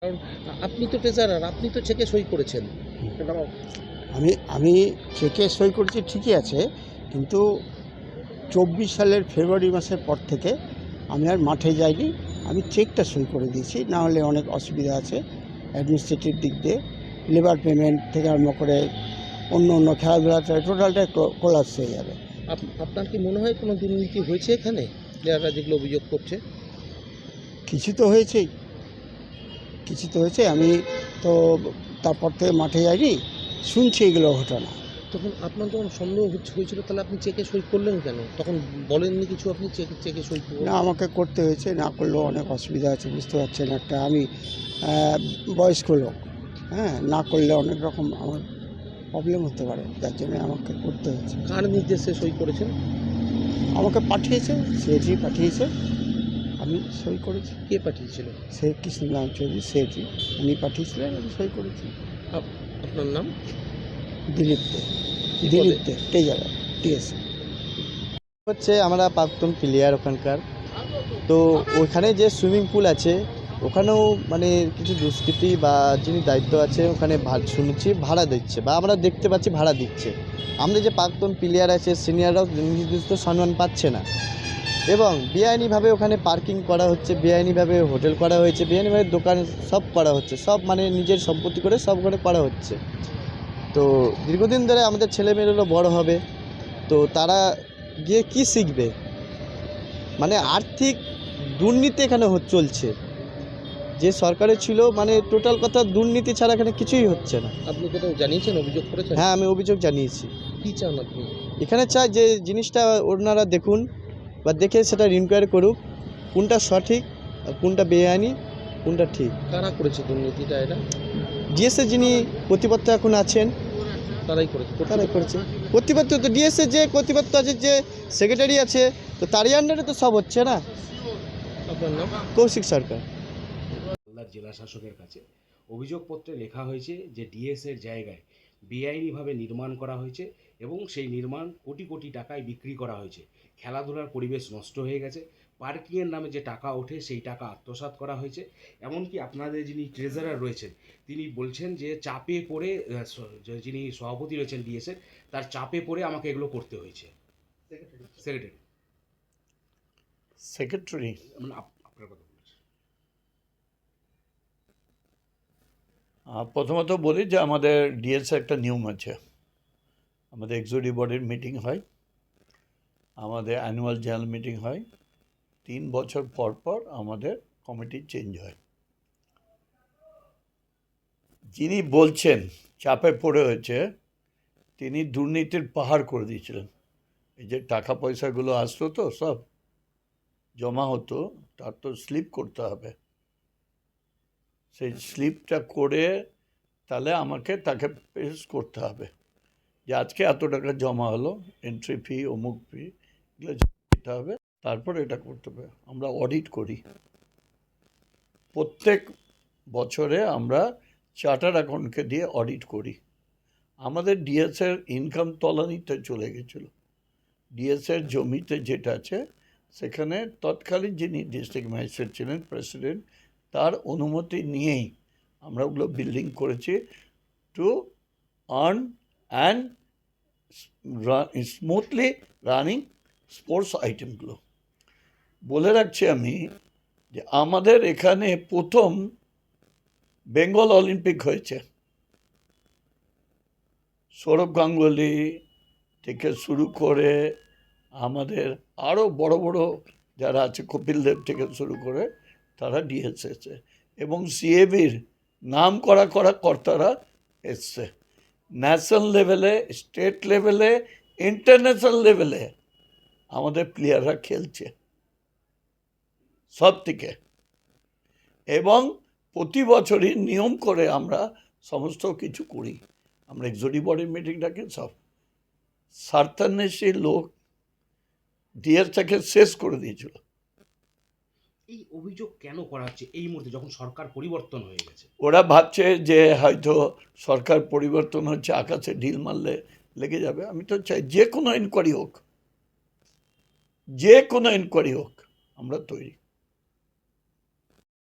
কারণ আপনি তো ট্রেজারার, আপনি তো চেকে সই করেছেন। কেন? আমি আমি চেকে সই করেছি ঠিকই আছে, কিন্তু 24 সালের ফেব্রুয়ারি মাসের পর থেকে আমি আর মাঠে যাইনি। আমি চেকটা সই করে দিয়েছি, না হলে অনেক অসুবিধা আছে অ্যাডমিনিস্ট্রেটিভ দিক দিয়ে, লেবার পেমেন্ট থেকে আরম্ভ করে অন্য খেলাধুলাটা টোটালটাই কোলাপস হয়ে যাবে। আপনার কি মনে হয় কোনো দুর্নীতি হয়েছে এখানে, যারা যেগুলো অভিযোগ করছে? কিছু তো হয়েছেই, কিছু তো হয়েছে। আমি তো তারপর থেকে মাঠে যাইনি, শুনছি এগুলো ঘটনা। তখন আপনার যখন সন্দেহ হয়েছিল, তাহলে আপনি চেকে সই করলেন কেন? তখন বলেননি কিছু, আপনি চেকে চেকে সই করবেন? না, আমাকে করতে হয়েছে, না করলেও অনেক অসুবিধা আছে, বুঝতে পারছেন। একটা আমি বয়স্ক লোক, হ্যাঁ, না করলে অনেক রকম আমার প্রবলেম হতে পারে, যার জন্য আমাকে করতে হয়েছে। কার নির্দেশে সই করেছেন? আমাকে পাঠিয়েছে, সেটি পাঠিয়েছে, আমি সই করেছি। কে পাঠিয়েছিল? সে কৃষ্ণনাথ চৌধুরী, সেটি উনি পাঠিয়েছিলেন, আমি সই করেছি। আপনার নাম? দিলীপ দে, কি দিলীপ পদে? দে, টেজারা, টিএসসি। হচ্ছে আমরা প্রাক্তন প্লেয়ার ওখানকার। তো ওখানে যে সুইমিং পুল আছে ওখানেও মানে কিছু দুষ্কৃতী বা যিনি দায়িত্ব আছে ওখানে শুনেছি ভাড়া দিচ্ছে, বা আমরা দেখতে পাচ্ছি ভাড়া দিচ্ছে। আমাদের যে প্রাক্তন প্লেয়ার আছে সিনিয়ররাও নির্দিষ্ট সম্মান পাচ্ছে না, এবং বেআইনিভাবে ওখানে পার্কিং করা হচ্ছে, বেআইনিভাবে হোটেল করা হয়েছে, বেআইনিভাবে দোকান সব করা হচ্ছে, সব মানে নিজের সম্পত্তি করে সব করে করা হচ্ছে। তো দীর্ঘদিন ধরে আমাদের ছেলেমেয়েরাও বড় হবে, তো তারা গিয়ে কি শিখবে? মানে আর্থিক দুর্নীতি এখানে চলছে। যে সরকারে ছিল মানে টোটাল কথা দুর্নীতি ছাড়া এখানে কিছুই হচ্ছে না। আপনি কোথাও জানিয়েছেন, অভিযোগ করেছেন? হ্যাঁ, আমি অভিযোগ জানিয়েছি। কি চান আপনি? এখানে চাই যে জিনিসটা ওনারা দেখুন বা দেখে সেটা ইনকোয়ারি করুক, কোনটা সঠিক আর কোনটা বেআইনি, কোনটা ঠিক। কারা করেছে দুর্নীতিটা এটা? ডিএসএ যিনি কর্তৃপক্ষ এখন আছেন তারাই করেছে। তারাই করেছে। কর্তৃপক্ষ তো ডিএসএ যে কর্তৃপক্ষ আছে, যে সেক্রেটারি আছে, তো তারই আন্ডারে তো সব হচ্ছে না। আপনার নাম? কৌশিক সরকার। মালদার জেলা শাসকের কাছে অভিযোগপত্রে লেখা হয়েছে যে ডিএসের জায়গায় বেআইনিভাবে নির্মাণ করা হয়েছে এবং সেই নির্মাণ কোটি কোটি টাকায় বিক্রি করা হয়েছে। খেলাধুলার পরিবেশ নষ্ট হয়ে গেছে, পার্কিংয়ের নামে যে টাকা ওঠে সেই টাকা আত্মসাৎ করা হয়েছে। এমনকি আপনাদের যিনি ট্রেজারার রয়েছেন তিনি বলছেন যে চাপে পড়ে যিনি সভাপতি রয়েছেন ডিএসের, তার চাপে পড়ে আমাকে এগুলো করতে হয়েছে। সেক্রেটারি সেক্রেটারি মানে আপনার কথা বলছি। প্রথমত বলি যে আমাদের ডিএসএ একটা নিয়ম আছে। আমাদের এক্সিকিউটিভ বডির মিটিং হয়, আমাদের অ্যানুয়াল জেনারেল মিটিং হয়, 3 বছর পর পর আমাদের কমিটি চেঞ্জ হয়। যিনি বলছেন চাপে পড়ে হয়েছে, তিনি দুর্নীতির পাহাড় করে দিয়েছিলেন। এই যে টাকা পয়সাগুলো আসতো তো সব জমা হতো, তার তো স্লিপ করতে হবে। সেই স্লিপটা করে তাহলে আমাকে তাকে পেশ করতে হবে যে আজকে এত টাকা জমা হলো, এন্ট্রি ফি, অমুক ফি, এগুলো দিতে হবে, তারপর এটা করতে হবে। আমরা অডিট করি প্রত্যেক বছরে, আমরা চার্টার্ড অ্যাকাউন্টকে দিয়ে অডিট করি। আমাদের ডিএসের ইনকাম তলানিতে চলে গেছিলো। ডিএসের জমিতে যেটা আছে সেখানে তৎকালীন যিনি ডিস্ট্রিক্ট ম্যাজিস্ট্রেট ছিলেন, প্রেসিডেন্ট, তার অনুমতি নিয়েই আমরা ওগুলো বিল্ডিং করেছি to earn and smoothly running sports আইটেমগুলো। বলে রাখছি আমি যে আমাদের এখানে প্রথম বেঙ্গল অলিম্পিক হয়েছে। সৌরভ গাঙ্গুলি থেকে শুরু করে আমাদের আরও বড় বড় যারা আছে, কপিল দেব থেকে শুরু করে, তারা ডিএসএসে এবং সিএবির নাম করা কর্তারা এসছে। ন্যাশনাল লেভেলে, স্টেট লেভেলে, ইন্টারন্যাশনাল লেভেলে আমাদের প্লেয়াররা খেলছে সব থেকে। এবং প্রতি বছরই নিয়ম করে আমরা সমস্ত কিছু করি। আমরা এক্সিকিউটিভ বডির মিটিংটাকে সব 47 লোক ডিএসটাকে শেষ করে দিয়েছিল। এই অভিযোগ কেন করা হচ্ছে এই মুহূর্তে যখন সরকার পরিবর্তন হয়ে গেছে? ওরা ভাবছে যে হয়তো সরকার পরিবর্তন হচ্ছে, আকাশে ঢিল মারলে লেগে যাবে। আমি তো চাই যে কোনো ইনকোয়ারি হোক, যে কোনো ইনকোয়ারি হোক, আমরা তৈরি।